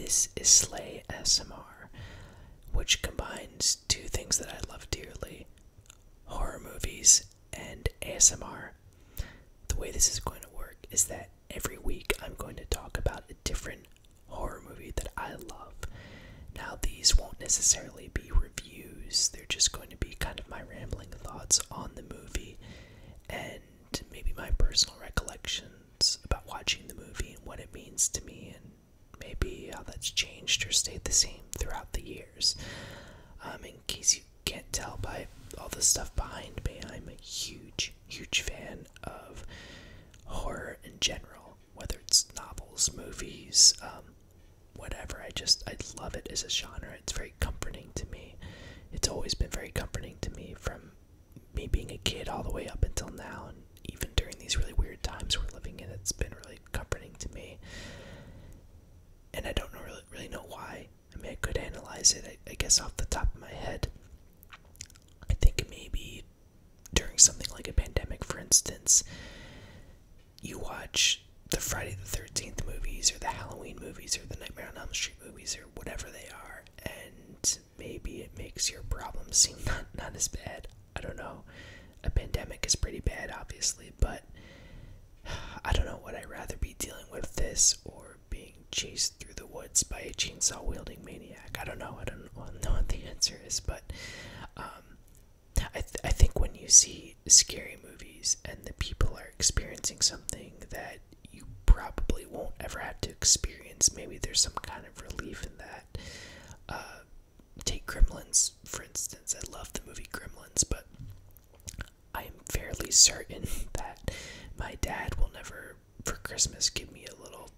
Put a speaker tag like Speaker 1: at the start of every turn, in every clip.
Speaker 1: This is SLAYsmr, which combines two things that I love dearly: horror movies and ASMR. The way this is going to work is that every week I'm going to talk about a different horror movie that I love. Now, these won't necessarily be reviews, they're just going to be kind of my rambling thoughts on the movie and maybe my personal recollections about watching the movie and what it means to me, and maybe how that's changed or stayed the same throughout the years. In case you can't tell by all the stuff behind me, I'm a huge fan of horror in general, whether it's novels, movies, whatever. I love it as a genre. It's very comforting to me. It's always been very comforting to me, from me being a kid all the way up until now, and even during these really weird times we're living in, it's been really comforting to me. And I don't really know why. I mean, I could analyze it, I guess off the top of my head. I think maybe during something like a pandemic, for instance, you watch the Friday the 13th movies, or the Halloween movies, or the Nightmare on Elm Street movies, or whatever they are, and maybe it makes your problems seem not as bad. I don't know. A pandemic is pretty bad, obviously, but I don't know, would I rather be dealing with this or being chased through the woods by a chainsaw-wielding maniac? I don't know. I don't know what the answer is, but I think when you see scary movies and the people are experiencing something that you probably won't ever have to experience, maybe there's some kind of relief in that. Take Gremlins, for instance. I love the movie Gremlins, but I am fairly certain that my dad will never, for Christmas, give me a little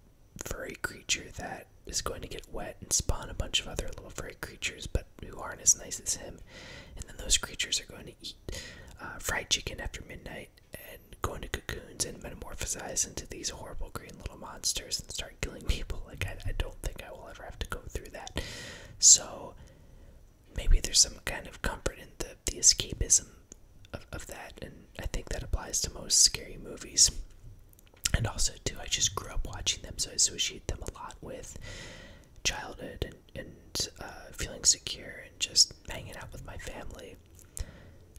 Speaker 1: furry creature that is going to get wet and spawn a bunch of other little furry creatures, but who aren't as nice as him. And then those creatures are going to eat fried chicken after midnight and go into cocoons and metamorphosize into these horrible green little monsters and start killing people. Like, I don't think I will ever have to go through that. So maybe there's some kind of comfort in the escapism of that, and I think that applies to most scary movies. And also, too, I just grew up watching them, so I associate them a lot with childhood and feeling secure and just hanging out with my family.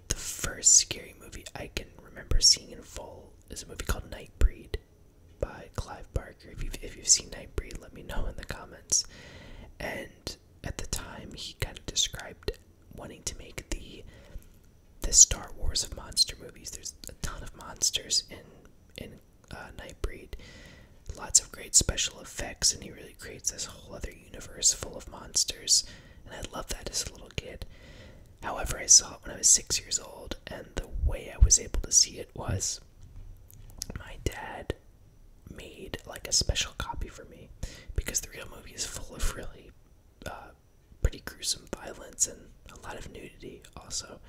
Speaker 1: The first scary movie I can remember seeing in full is a movie called Nightbreed by Clive Barker. If you've seen Nightbreed, let me know in the comments. And at the time, he kind of described wanting to make the Star Wars of monster movies. There's a ton of monsters in Nightbreed, lots of great special effects, and he really creates this whole other universe full of monsters, and I love that as a little kid. However, I saw it when I was 6 years old, and the way I was able to see it was my dad made like a special copy for me, because the real movie is full of really pretty gruesome violence and a lot of nudity also.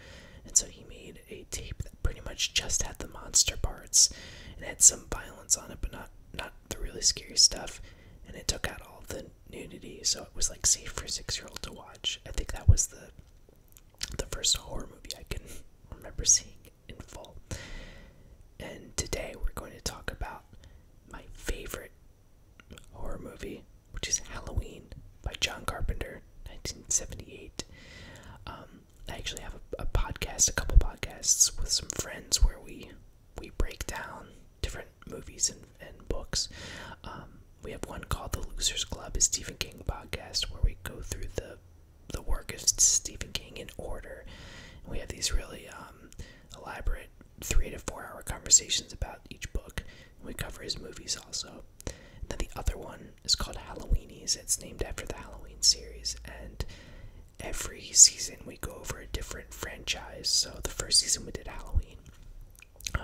Speaker 1: And so he made a tape that pretty much just had the monster parts and had some violence on it, but not the really scary stuff. And it took out all the nudity, so it was like safe for a 6-year-old to watch. I think that was the first horror movie I can remember seeing in full. And today we're going to talk about my favorite horror movie, which is Halloween by John Carpenter, 1978. I actually have a couple podcasts with some friends where we break down different movies and books. We have one called The Losers Club, a Stephen King podcast, where we go through the work of Stephen King in order. And we have these really elaborate 3 to 4 hour conversations about each book, and we cover his movies also. And then the other one is called Halloweenies. It's named after the Halloween series, and every season we go over a different franchise. So the first season we did Halloween,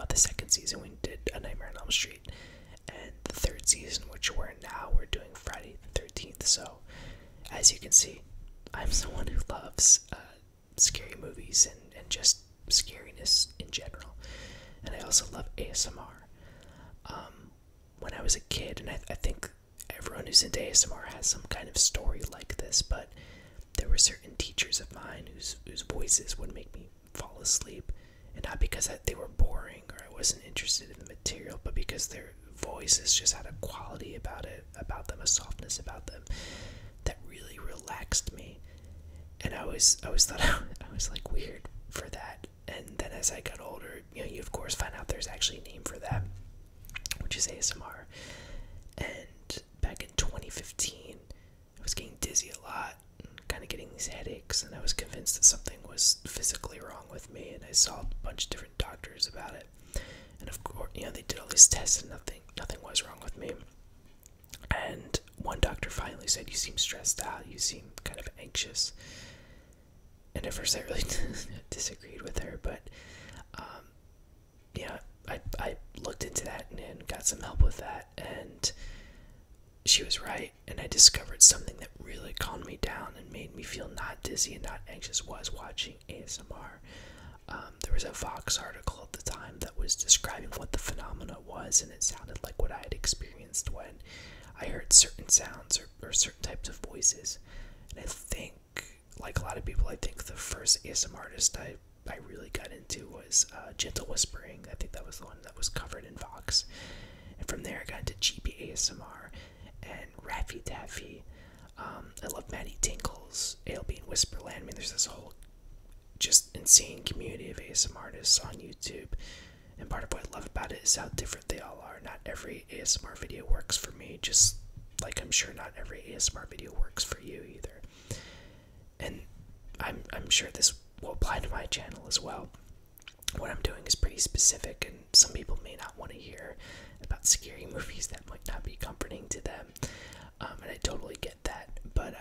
Speaker 1: the second season we did A Nightmare on Elm Street, and the third season, which we're in now, we're doing Friday the 13th. So as you can see, I'm someone who loves scary movies and just scariness in general, and I also love ASMR. When I was a kid, and I think everyone who's into ASMR has some kind of story like this, but there were certain teachers of mine whose voices would make me fall asleep, and not because they were boring or I wasn't interested in the material, but because their voices just had a quality about them, a softness about them, that really relaxed me. And I always thought I was like weird for that. And then as I got older, you of course find out there's actually a name for that, which is ASMR. And back in 2015, I was getting dizzy a lot, kind of getting these headaches, and I was convinced that something was physically wrong with me, and I saw a bunch of different doctors about it. And of course, they did all these tests and nothing was wrong with me. And one doctor finally said, "You seem stressed out, you seem kind of anxious." And at first I really disagreed with her, but I looked into that and got some help with that, and she was right, and I discovered something that really calmed me down and made me feel not dizzy and not anxious was watching ASMR. There was a Vox article at the time that was describing what the phenomena was, and it sounded like what I had experienced when I heard certain sounds or certain types of voices. And I think, like a lot of people, I think the first ASMR artist I really got into was Gentle Whispering. I think that was the one that was covered in Vox. And from there I got into GB ASMR and Raffy Taffy. I love Maddie Tinkles, ALB and Whisperland. I mean, there's this whole just insane community of ASMR artists on YouTube. And part of what I love about it is how different they all are. Not every ASMR video works for me, just like I'm sure not every ASMR video works for you either. And I'm sure this will apply to my channel as well. What I'm doing is pretty specific, and some people may not want to hear about scary movies that might not be comforting to them. And I totally get that. But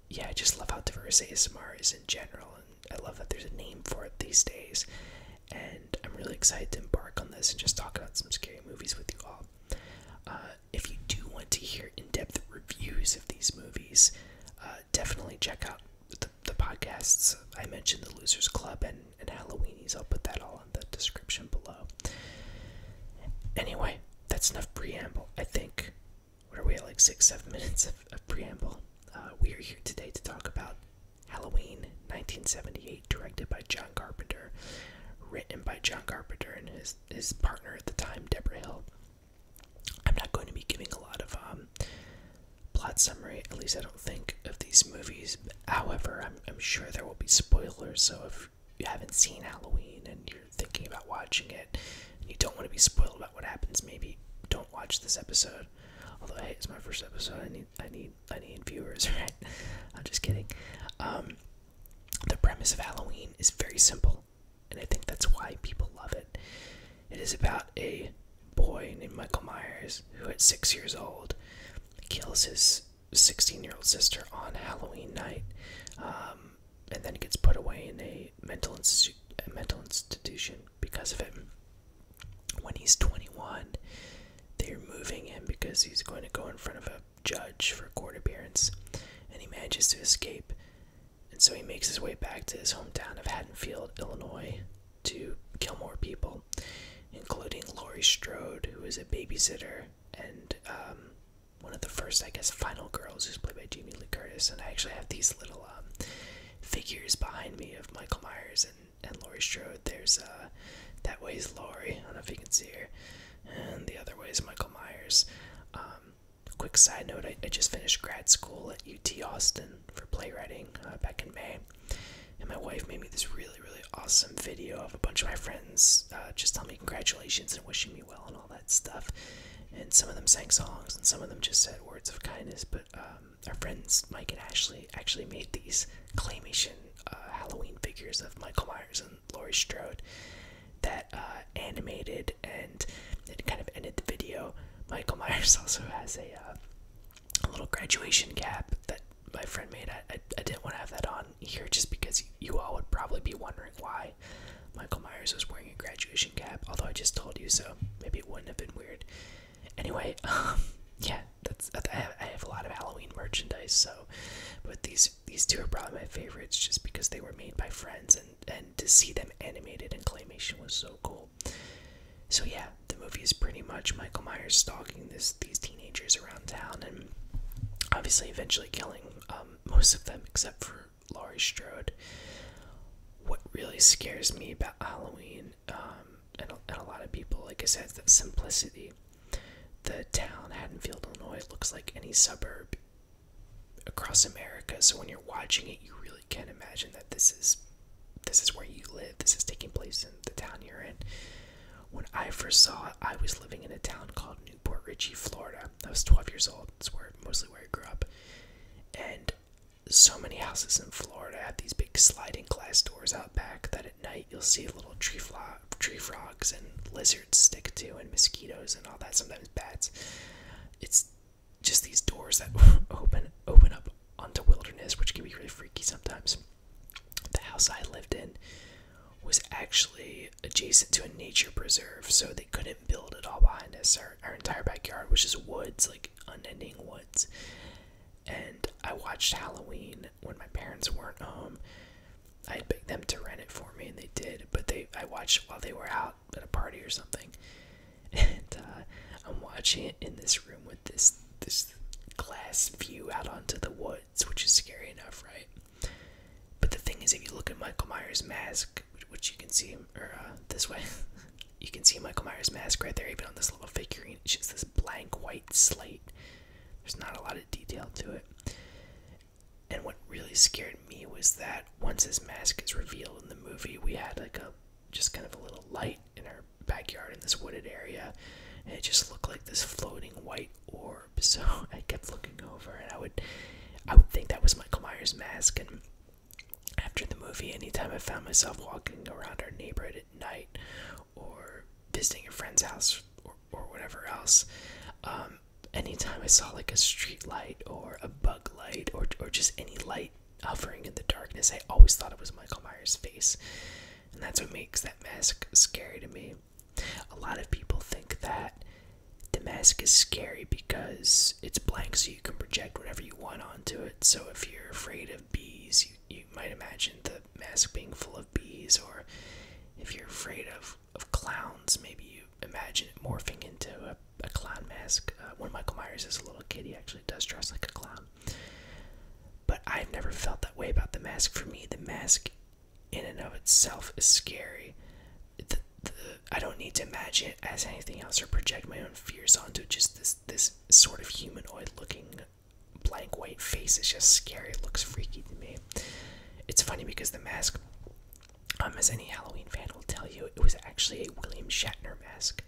Speaker 1: yeah, I just love how diverse ASMR is in general, and I love that there's a name for it these days. And I'm really excited to embark on this and just talk about some scary movies with you all. If you do want to hear in-depth reviews of these movies, definitely check out the podcasts. I mentioned the Losers Club and Halloweenies. I'll put that all in the description below. Anyway, that's enough preamble. I think, what are we at, like 6-7 minutes of preamble? We are here today to talk about Halloween 1978, directed by John Carpenter, written by John Carpenter and his partner at the time, Debra Hill. I'm not going to be giving a lot of plot summary, at least I don't think, of these movies. However, I'm sure there will be spoilers, so if you haven't seen Halloween and you're thinking about watching it and you don't want to be spoiled about what happens, maybe don't watch this episode. Although, hey, it's my first episode, I need viewers, right? I'm just kidding. The premise of Halloween is very simple, and I think that's why people love it. It is about a boy named Michael Myers who, at 6 years old, kills his 16-year-old sister on Halloween night, and then gets put away in a mental institution because of it. When he's 21, they're moving him because he's going to go in front of a judge for a court appearance, and he manages to escape. And so he makes his way back to his hometown of Haddonfield, Illinois, to kill more people, including Laurie Strode, who is a babysitter, and one of the first, I guess, final girls, who's played by Jamie Lee Curtis. And I actually have these little figures behind me of Michael Myers and Laurie Strode. There's that way is Laurie, I don't know if you can see her, and the other way is Michael Myers. Quick side note, I just finished grad school at UT Austin for playwriting back in May, and my wife made me this really, really awesome video of a bunch of my friends just telling me congratulations and wishing me well and all that stuff. And some of them sang songs, and some of them just said words of kindness. But our friends Mike and Ashley actually made these claymation Halloween figures of Michael Myers and Laurie Strode that animated, and it kind of ended the video. Michael Myers also has a little graduation cap that my friend made. I didn't want to have that on here just because you all would probably be wondering why Michael Myers was wearing a graduation cap, although I just told you, so maybe it wouldn't have been weird. Anyway, yeah, I have a lot of Halloween merchandise, so, but these two are probably my favorites just because they were made by friends, and to see them animated in claymation was so cool. So yeah, the movie is pretty much Michael Myers stalking these teenagers around town, and obviously eventually killing most of them except for Laurie Strode. What really scares me about Halloween, and a lot of people, like I said, is that simplicity. The town, Haddonfield, Illinois, looks like any suburb across America. So when you're watching it, you really can't imagine that this is where you live. This is taking place in the town you're in. When I first saw it, I was living in a town called Newport Richey, Florida. I was 12 years old. That's mostly where I grew up. And so many houses in Florida have these big sliding glass doors out back that at night you'll see little tree frogs and lizards stick to, and mosquitoes and all that, sometimes bats. It's just these doors that open up onto wilderness, which can be really freaky sometimes. The house I lived in was actually adjacent to a nature preserve, so they couldn't build it all behind us. Our entire backyard was just woods, like unending woods. And I watched Halloween when my parents weren't home. I begged them to rent it for me, and they did, but I watched it while they were out at a party or something. And I'm watching it in this room with this glass view out onto the woods, which is scary enough, right? But the thing is, if you look at Michael Myers' mask, which you can see, this way, you can see Michael Myers' mask right there, even on this little figurine. It's just this blank white slate. There's not a lot of detail to it. And what really scared me was that once his mask is revealed in the movie, we had like just kind of a little light in our backyard in this wooded area, and it just looked like this floating white orb. So I kept looking over, and I would think that was Michael Myers' mask. And after the movie, anytime I found myself walking around our neighborhood at night, or visiting a friend's house, or whatever else, anytime I saw like a street light or a bug light or just any light hovering in the darkness, I always thought it was Michael Myers' face. And that's what makes that mask scary to me. A lot of people think that the mask is scary because it's blank, so you can project whatever you want onto it. So if you're afraid of bees, you might imagine the mask being full of bees. Or if you're afraid of clowns, maybe you imagine it morphing into a clown mask. When Michael Myers is a little kid, he actually does dress like a clown. But I've never felt that way about the mask. For me, the mask in and of itself is scary. I don't need to imagine it as anything else or project my own fears onto it. Just this sort of humanoid looking blank white face is just scary. It looks freaky to me. It's funny because the mask, as any Halloween fan will tell you, it was actually a William Shatner mask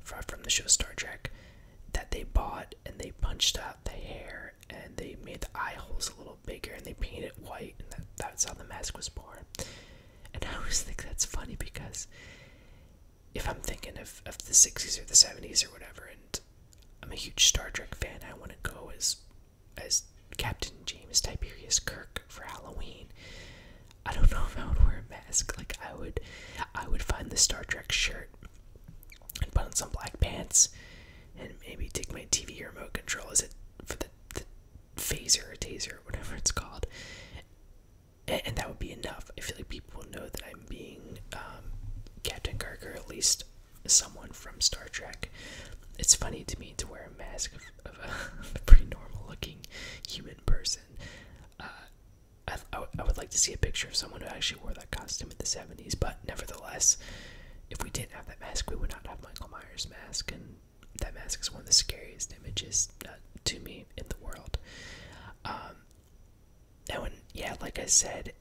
Speaker 1: from the show Star Trek that they bought, and they punched out the hair and they made the eye holes a little bigger and they painted it white, and that's how the mask was born. And I always think that's funny because if I'm thinking of the 60s or the 70s or whatever, and I'm a huge Star Trek fan, I want to go as Captain James Tiberius Kirk for Halloween. I don't know if I would wear a mask. Like I would find the Star Trek shirt and put on some black pants and maybe take my TV remote control, is it for the phaser or taser or whatever it's called, and that would be enough. I feel like people will know that I'm being Captain Kirk, or at least someone from Star Trek. It's funny to me to wear a mask of a pretty normal looking human person. I would like to see a picture of someone who actually wore that costume in the 70s, but nevertheless, if we didn't have that mask, we would not have Michael Myers' mask, and that mask is one of the scariest images to me in the world. And like I said,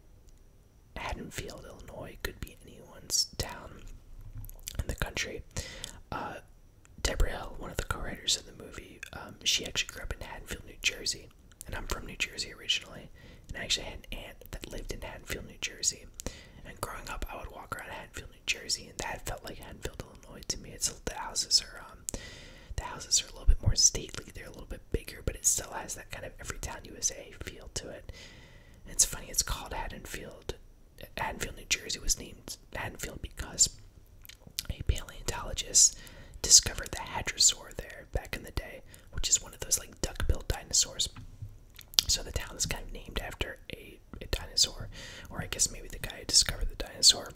Speaker 1: Haddonfield, Illinois could be anyone's town in the country. Debra Hill, one of the co-writers of the movie, she actually grew up in Haddonfield, New Jersey, and I'm from New Jersey originally, and I actually had an aunt that lived in Haddonfield, New Jersey. And growing up, I would walk around Haddonfield, New Jersey, and that felt like Haddonfield, Illinois to me. The houses are a little bit more stately. They're a little bit bigger, but it still has that kind of Everytown, USA feel to it. And it's funny, it's called Haddonfield. Haddonfield, New Jersey was named Haddonfield because a paleontologist discovered the hadrosaur there back in the day, which is one of those like duck-billed dinosaurs. So the town is kind of named after a dinosaur, or I guess maybe the guy who discovered the dinosaur.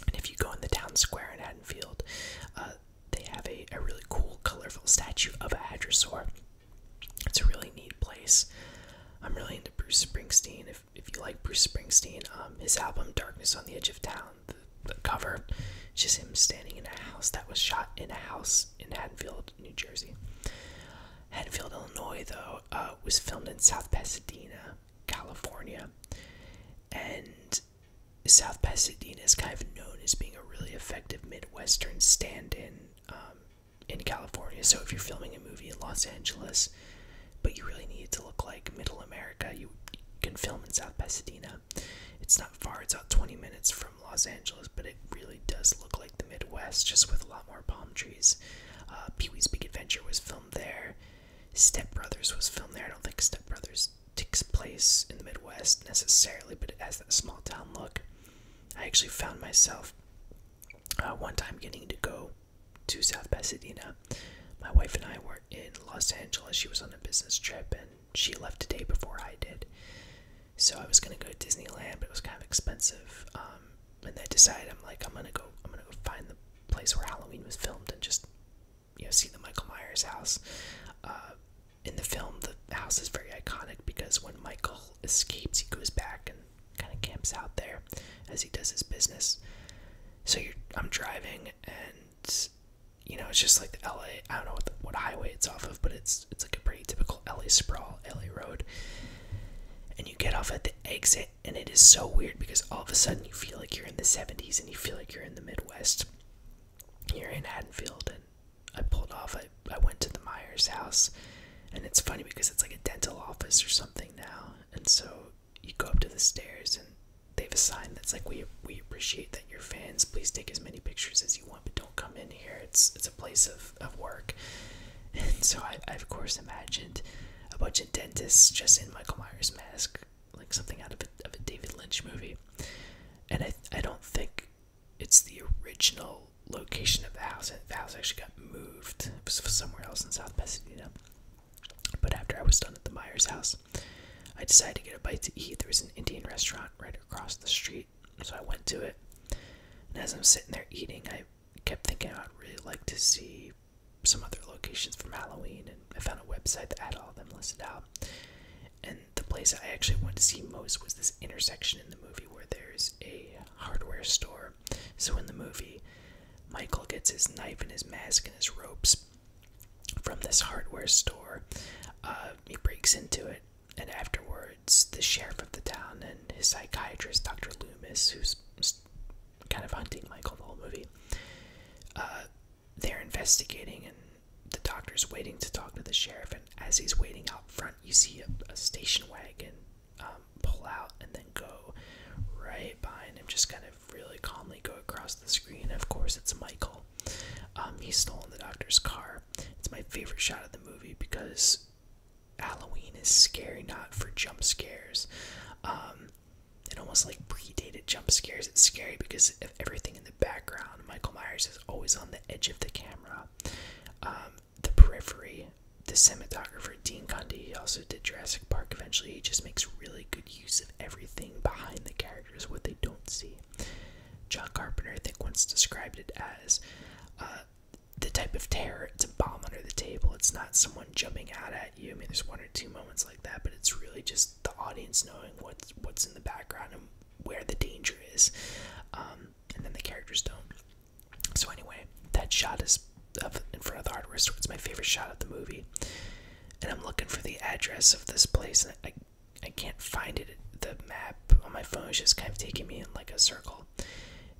Speaker 1: And if you go in the town square in Haddonfield, they have a really cool, colorful statue of a hadrosaur. It's a really neat place. I'm really into Bruce Springsteen. If you like Bruce Springsteen, his album Darkness on the Edge of Town, the cover, it's just him standing in a house that was shot in a house in Haddonfield, New Jersey. Haddonfield, Illinois Illinois, though, was filmed in South Pasadena, California. And South Pasadena is kind of known as being a really effective Midwestern stand-in in California. So if you're filming a movie in Los Angeles, but you really need it to look like Middle America, you can film in South Pasadena. It's not far, it's about 20 minutes from Los Angeles, but it really does look like the Midwest, just with a lot more palm trees. Pee-wee's Big Adventure was filmed there. Step Brothers was filmed there. I don't think Step Brothers takes place in the Midwest necessarily, but it has that small town look. I actually found myself one time getting to go to South Pasadena. My wife and I were in Los Angeles. She was on a business trip, and she left a day before I did. So I was gonna go to Disneyland, but it was kind of expensive. And I decided, I'm gonna go find the place where Halloween was filmed and just, see the Michael Myers house. In the film, the house is very iconic because when Michael escapes, he goes back and kind of camps out there as he does his business. So I'm driving, and it's just like the LA. I don't know what highway it's off of, but it's like a pretty typical LA sprawl, LA road. And you get off at the exit, and it is so weird because all of a sudden you feel like you're in the 70s and you feel like you're in the Midwest. You're in Haddonfield, and I pulled off. I went to the Myers house, and it's funny because it's like a dental office or something now. And so you go up to the stairs, and they have a sign that's like, we appreciate that you're fans. Please take as many pictures as you want, but don't come in here. It's a place of work. And so I of course imagined a bunch of dentists just in Michael Myers mask, like something out of a David Lynch movie. And I don't think it's the original location of the house. The house actually got moved. It was somewhere else in South Pasadena. But after I was done at the Myers house, I decided to get a bite to eat. There was an Indian restaurant right across the street, so I went to it. And as I'm sitting there eating, I kept thinking I'd really like to see some other locations from Halloween, and I found a website that had all of them listed out. And the place I actually wanted to see most was this intersection in the movie where there's a hardware store. So in the movie, Michael gets his knife and his mask and his ropes from this hardware store. He breaks into it, and afterwards the sheriff of the town and his psychiatrist, Dr. Loomis, who's kind of hunting Michael the whole movie, they're investigating, and the doctor's waiting to talk to the sheriff. And as he's waiting out front, you see a station wagon pull out and then go right behind him, just kind of really calmly go across the screen. Of course, it's Michael. He's stolen the doctor's car. It's my favorite shot of the movie because Halloween is scary not for jump scares. It almost like predated jump scares. It's scary because of everything in the background. Michael Myers is always on the edge of the camera. The periphery, the cinematographer Dean Cundy, he also did Jurassic Park eventually. He just makes really good use of everything behind the characters, what they don't see. John Carpenter, I think, once described it as the type of terror. It's a bomb under the table. It's not someone jumping out at you. I mean, there's one or two moments like that, but it's really just the audience knowing what's in the background and where the danger is, and then the characters don't. So anyway, that shot is in front of the hardware store. It's my favorite shot of the movie, and I'm looking for the address of this place, and I can't find it. The map on my phone is just kind of taking me in like a circle.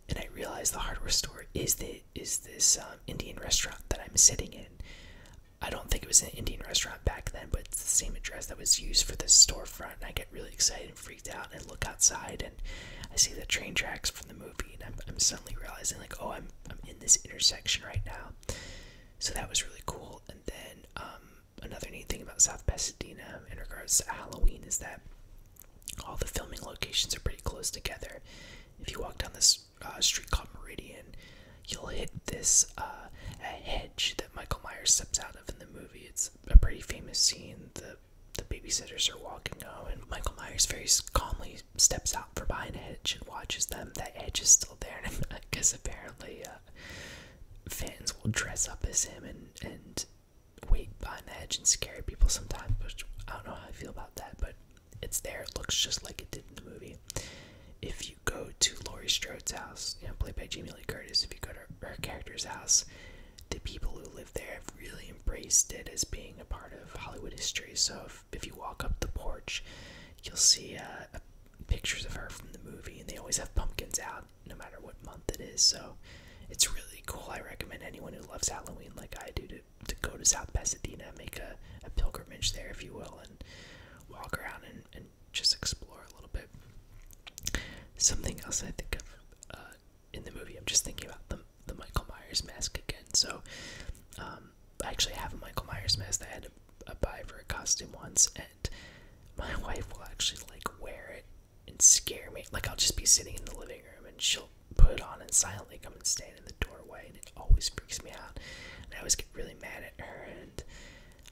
Speaker 1: And I realized the hardware store is this Indian restaurant that I'm sitting in. I don't think it was an Indian restaurant back then, but it's the same address that was used for this storefront. And I get really excited and freaked out, and I look outside, and I see the train tracks from the movie, and I'm suddenly realizing, like, oh, I'm in this intersection right now. So that was really cool. And then another neat thing about South Pasadena in regards to Halloween is that all the filming locations are pretty close together. If you walk down this street called Meridian, you'll hit this a hedge that Michael Myers steps out of in the movie. It's a pretty famous scene. The babysitters are walking home, and Michael Myers very calmly steps out from behind a hedge and watches them. That hedge is still there, and I guess apparently fans will dress up as him and wait behind the hedge and scare people sometimes, which I don't know how I feel about that, but it's there. It looks just like it did in the movie. If you go to Laurie Strode's house, played by Jamie Lee Curtis, if you go to her character's house, the people who live there have really embraced erased it as being a part of Hollywood history. So if you walk up the porch, you'll see pictures of her from the movie, and they always have pumpkins out no matter what month it is. So it's really cool. I recommend anyone who loves Halloween like I do to go to South Pasadena, make a pilgrimage there, if you will, and walk around and just explore a little bit. Something else I think of in the movie, I'm just thinking about the Michael Myers mask again. So I actually have a Michael Myers mask that I had to buy for a costume once, and my wife will actually like wear it and scare me. Like, I'll just be sitting in the living room and she'll put it on and silently come and stand in the doorway, and it always freaks me out. And I always get really mad at her, and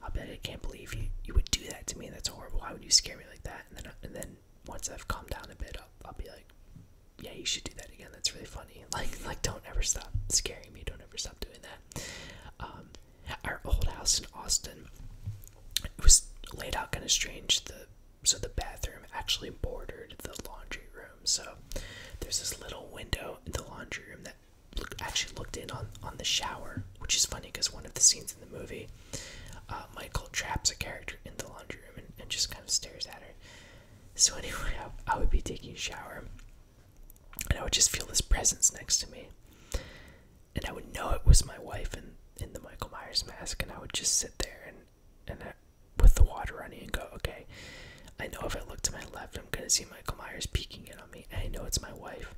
Speaker 1: I'll bet I can't believe you would do that to me. That's horrible. Why would you scare me like that? And then once I've calmed down a bit, I'll be like, yeah, you should do that again. That's really funny. Like don't ever stop scaring me. Don't ever stop doing that. Our old house in Austin, it was laid out kind of strange. So the bathroom actually bordered the laundry room. So there's this little window in the laundry room that actually looked in on the shower, which is funny because one of the scenes in the movie, Michael traps a character in the laundry room and just kind of stares at her. So anyway, I would be taking a shower, and I would just feel this presence next to me, and I would know it was my wife in the Michael Myers mask, and I would just sit there and with the water running and go, okay, I know if I look to my left, I'm going to see Michael Myers peeking in on me, and I know it's my wife,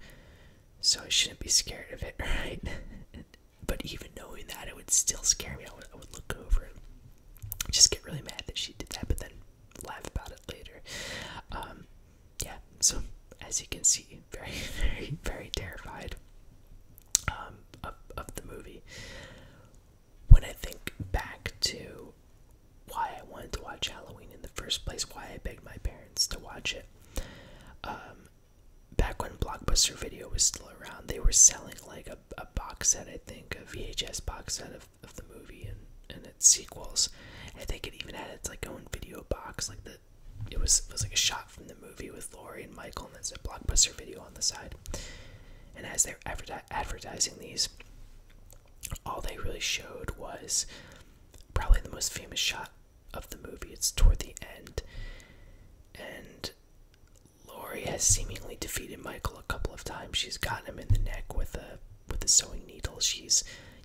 Speaker 1: so I shouldn't be scared of it, right? But even knowing that, it would still scare me. I would look over and just get really mad that she did that, but then laugh about it later. Yeah, so as you can see, very, very, very terrified of the movie. When I think back to why I wanted to watch Halloween in the first place, why I begged my parents to watch it, back when Blockbuster Video was still around, they were selling like a box set, I think, a VHS box set of the movie and its sequels. I think it even had its like own video box, like it was like a shot from the movie with Laurie and Michael, and there's a Blockbuster Video on the side. And as they're advertising these, all they really showed was probably the most famous shot of the movie. It's toward the end, and Laurie has seemingly defeated Michael a couple of times. She's gotten him in the neck with a sewing needle. She's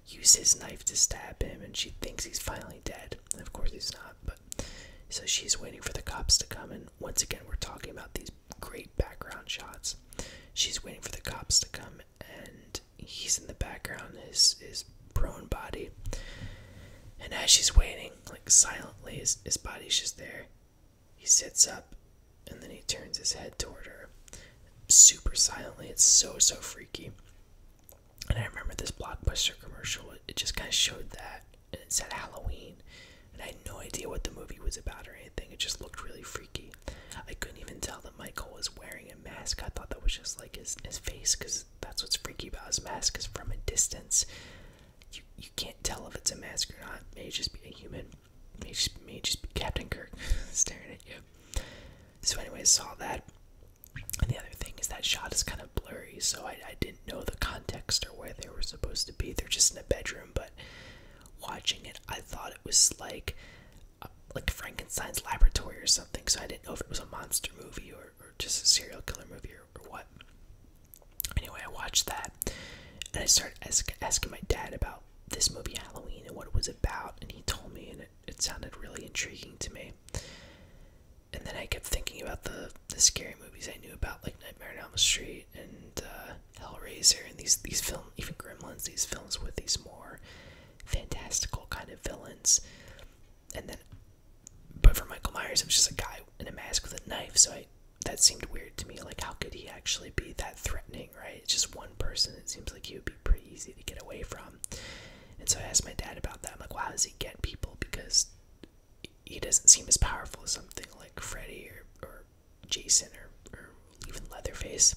Speaker 1: used his knife to stab him, and she thinks he's finally dead. And of course he's not, but so she's waiting for the cops to come, and once again we're talking about these great background shots. She's waiting for the cops to come, and he's in the background, his prone body, and as she's waiting, like silently, his body's just there. He sits up, and then he turns his head toward her, super silently. It's so freaky. And I remember this Blockbuster commercial, it just kind of showed that, and it said Halloween, and I had no idea what the movie was about or anything. It just looked really freaky. I couldn't even tell that Michael was wearing a mask. I thought that was just like his face, because that's what's freaky about his mask, is from a distance, you can't tell if it's a mask or not. It may just be a human, may just be Captain Kirk staring at you. So anyways, saw that. And the other thing is that shot is kind of blurry, so I didn't know the context or where they were supposed to be. They're just in a bedroom, but watching it, I thought it was like Frankenstein's Laboratory or something, so I didn't know if it was a monster movie or just a serial killer movie or what. Anyway, I watched that, and I started asking my dad about this movie Halloween and what it was about, and he told me, and it sounded really intriguing to me. And then I kept thinking about the scary movies I knew about, like Nightmare on Elm Street and Hellraiser, and these films, even Gremlins, these films with these more fantastical kind of villains. And then, but for Michael Myers, it was just a guy in a mask with a knife, so that seemed weird to me. Like, how could he actually be that threatening, right? It's just one person. It seems like he would be pretty easy to get away from. And so I asked my dad about that. I'm like, well, how does he get people? Because he doesn't seem as powerful as something like Freddy or Jason or even Leatherface.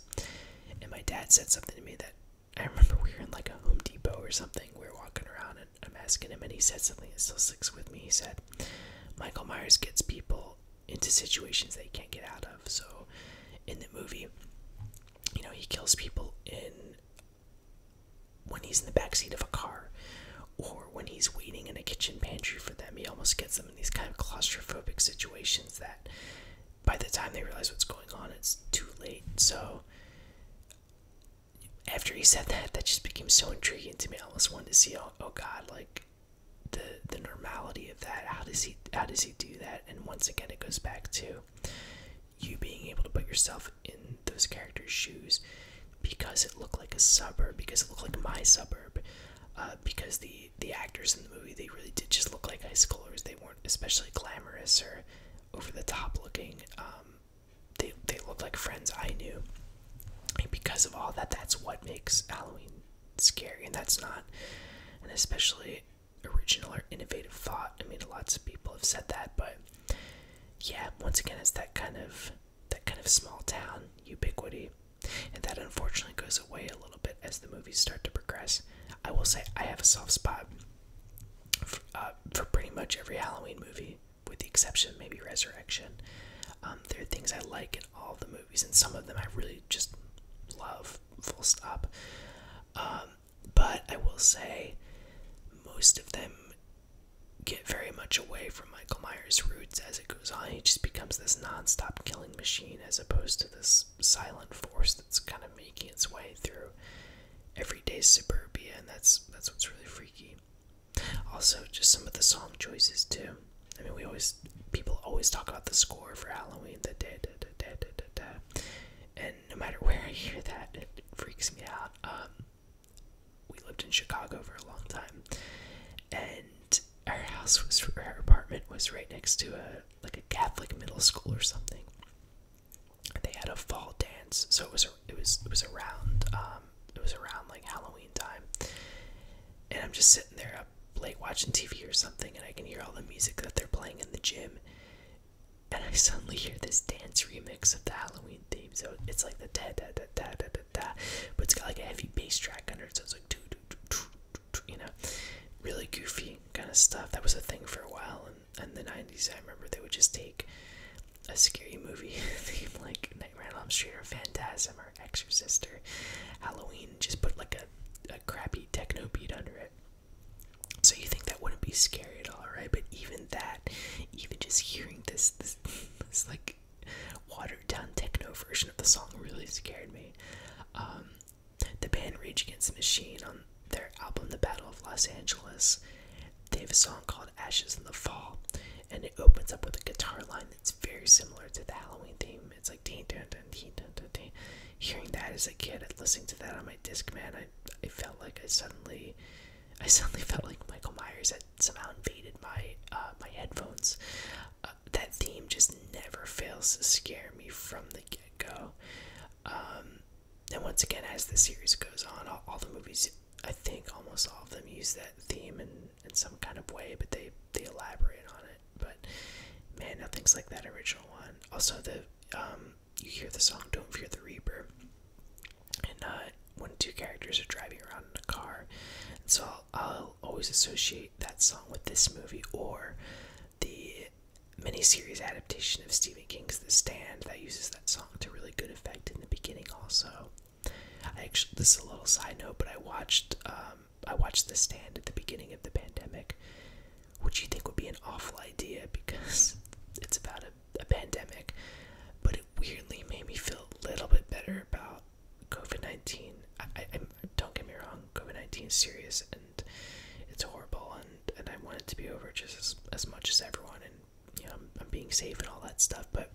Speaker 1: And my dad said something to me that I remember we were in like a Home Depot or something. We were walking around, and I'm asking him, and he said something that still sticks with me. He said, Michael Myers gets people into situations they can't get out of. So in the movie, you know, he kills people when he's in the backseat of a car, or when he's waiting in a kitchen pantry for them almost gets them in these kind of claustrophobic situations that by the time they realize what's going on, it's too late. So after he said that, that just became so intriguing to me. I almost wanted to see, oh God, like the normality of that. How does he do that? And once again, it goes back to you being able to put yourself in those characters' shoes, because it looked like a suburb, because it looked like my suburb, because the actors in the movie, they really did just look like high schoolers. They weren't especially glamorous or over the top looking. They looked like friends I knew. And because of all that, that's what makes Halloween scary, and that's not an especially original or innovative thought. I mean, lots of people have said that, but yeah, once again, it's that kind of small town ubiquity, and that unfortunately goes away a little bit as the movies start to progress. I will say I have a soft spot for pretty much every Halloween movie, with the exception of maybe Resurrection. There are things I like in all the movies, and some of them I really just love, full stop. But I will say most of them get very much away from Michael Myers' roots as it goes on. He just becomes this non-stop killing machine, as opposed to this silent force that's kind of making its way through everyday suburbia, and that's what's really freaky. Also, just some of the song choices too. I mean, people always talk about the score for Halloween, the da da da da da da da, and no matter where I hear that, it freaks me out. We lived in Chicago for a long time, and our apartment was right next to a Catholic middle school or something. They had a fall dance, so it was around like Halloween time, and I'm just sitting there up late watching TV or something, and I can hear all the music that they're playing in the gym, and I suddenly hear this dance remix of the Halloween theme. So it's like the da da da da da da da, but it's got like a heavy bass track under it, so it's like do do do do do, you know, really goofy kind of stuff. That was a thing for a while, and in the 90s, I remember they would just take a scary movie theme like Nightmare on Elm Street or Phantasm or Exorcist or Halloween, and just put like a crappy techno beat under it. So you think that wouldn't be scary at all, right? But even just hearing this like watered down techno version of the song really scared me. The band Rage Against the Machine, on their album The Battle of Los Angeles, they have a song called Ashes in the Fall, and it opens up with a guitar line that's very similar to the Halloween theme. It's like ding dun dun ding dun dun ding. Hearing that as a kid, listening to that on my Discman, I felt like I suddenly felt like Michael Myers had somehow invaded my headphones. That theme just never fails to scare me from the get-go. And once again, as the series goes on, all the movies, I think almost all of them, use that theme in some kind of way, but they elaborate on it. But man, nothing's like that original one. Also, you hear the song "Don't Fear the Reaper," and when two characters are driving around in a car. So I'll always associate that song with this movie, or the miniseries adaptation of Stephen King's The Stand that uses that song to really good effect in the beginning also. This is a little side note, but I watched The Stand at the beginning of the pandemic, which you think would be an awful idea because it's about a pandemic, but it weirdly made me feel a little bit better about COVID-19. I don't get me wrong, COVID-19 is serious and it's horrible, and I want it to be over just as much as everyone, and you know, I'm being safe and all that stuff. But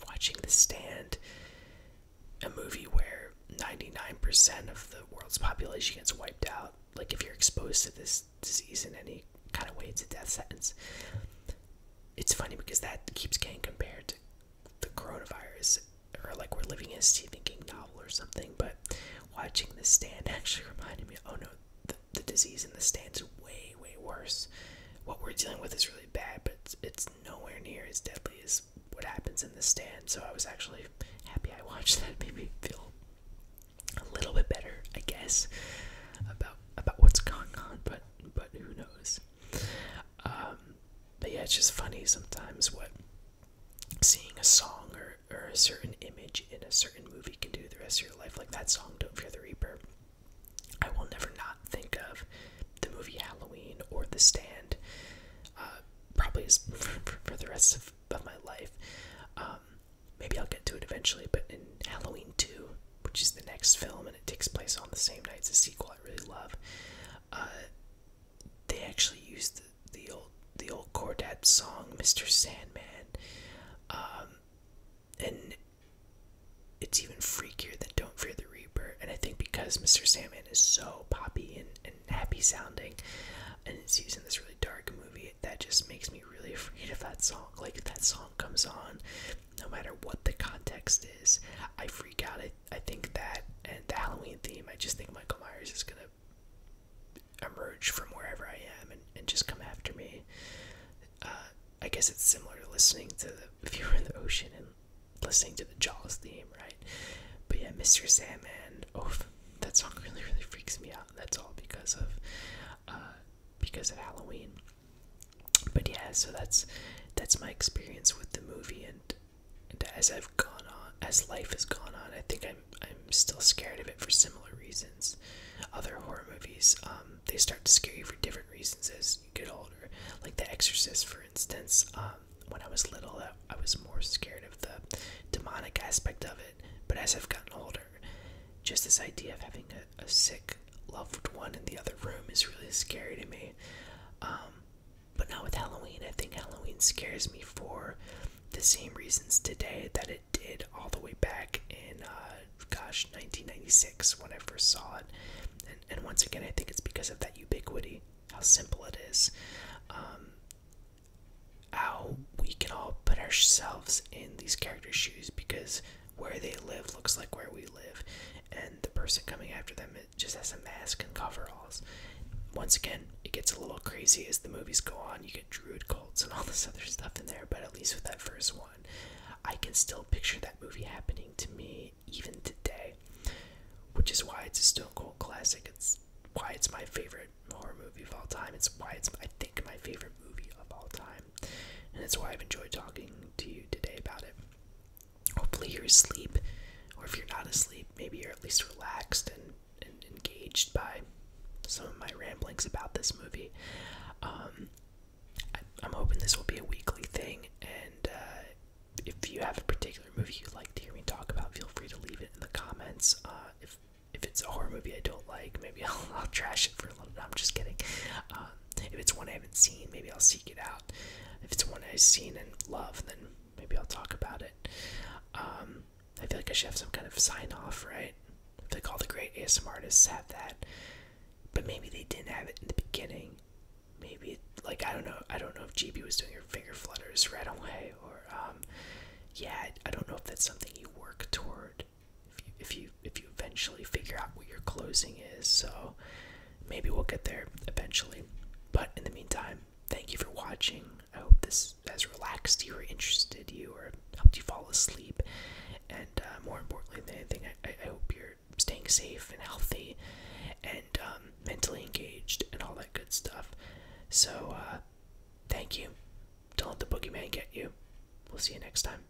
Speaker 1: watching The Stand, a movie where 99% of the world's population gets wiped out, like if you're exposed to this disease in any kind of way, it's a death sentence. It's funny because that keeps getting compared to the coronavirus, or like we're living in a Stephen King novel or something. But watching The Stand actually reminded me, oh no, the disease in The Stand is way, way worse. What we're dealing with is really bad, but it's nowhere near as deadly as what happens in The Stand. So I was actually happy I watched that. It made me feel a little bit better, I guess, about what's going on, but who knows. But yeah, it's just funny sometimes what seeing a song or a certain image in a certain movie can do the rest of your life. Like that song, Don't Fear the Reaper. I will never not think of the movie Halloween or The Stand, rest of my life. Maybe I'll get to it eventually, but in Halloween 2, which is the next film, and it takes place on the same night as the sequel I really love, they actually used the old Chordette song, Mr. Sandman, and it's even freakier than Don't Fear the Reaper. And I think because Mr. Sandman is so poppy and happy sounding, and it's used in this really dark movie, that just makes me really afraid of that song. Like, if that song comes on, no matter what the context is, I freak out. I think that, and the Halloween theme, I just think Michael Myers is gonna emerge from wherever I am and just come after me. I guess it's similar to listening to if you were in the ocean and listening to the Jaws theme, right? But yeah, Mr. Sandman, that song really, really freaks me out. That's all because of Halloween. But yeah, so that's my experience with the movie, and as I've gone on, as life has gone on, I think I'm still scared of it for similar reasons. Other horror movies, they start to scare you for different reasons as you get older. Like The Exorcist, for instance. When I was little, I was more scared of the demonic aspect of it. But as I've gotten older, just this idea of having a sick loved one in the other room is really scary to me. But now with Halloween, I think Halloween scares me for the same reasons today that it did all the way back in, 1996 when I first saw it. And once again, I think it's because of that ubiquity, how simple it is, how we can all put ourselves in these characters' shoes, because where they live looks like where we live, and the person coming after them, it just has a mask and coveralls. Once again, it gets a little crazy as the movies go on. You get druid cults and all this other stuff in there, but at least with that first one, I can still picture that movie happening to me even today, which is why it's a stone cold classic. It's why it's my favorite horror movie of all time. It's why it's, I think, my favorite movie of all time, and it's why I've enjoyed talking to you today about it. Hopefully you're asleep, or if you're not asleep, maybe you're at least relaxed and engaged by some of my ramblings about this movie. I'm hoping this will be a weekly thing, and if you have a particular movie you'd like to hear me talk about, feel free to leave it in the comments. If it's a horror movie I don't like, maybe I'll trash it for a little bit. I'm just kidding. If it's one I haven't seen, maybe I'll seek it out. If it's one I've seen and love, then maybe I'll talk about it. I feel like I should have some kind of sign-off, right? I feel like all the great ASMR artists have that, but maybe they didn't have it in the beginning. Maybe, like, I don't know if GB was doing her finger flutters right away, or yeah, I don't know if that's something you work toward if you eventually figure out what your closing is. So maybe we'll get there eventually. But in the meantime, thank you for watching. I hope this has relaxed you or interested you or helped you fall asleep. And more importantly than anything, I hope you're staying safe and healthy and mentally engaged and all that good stuff. So thank you. Don't let the boogeyman get you. We'll see you next time.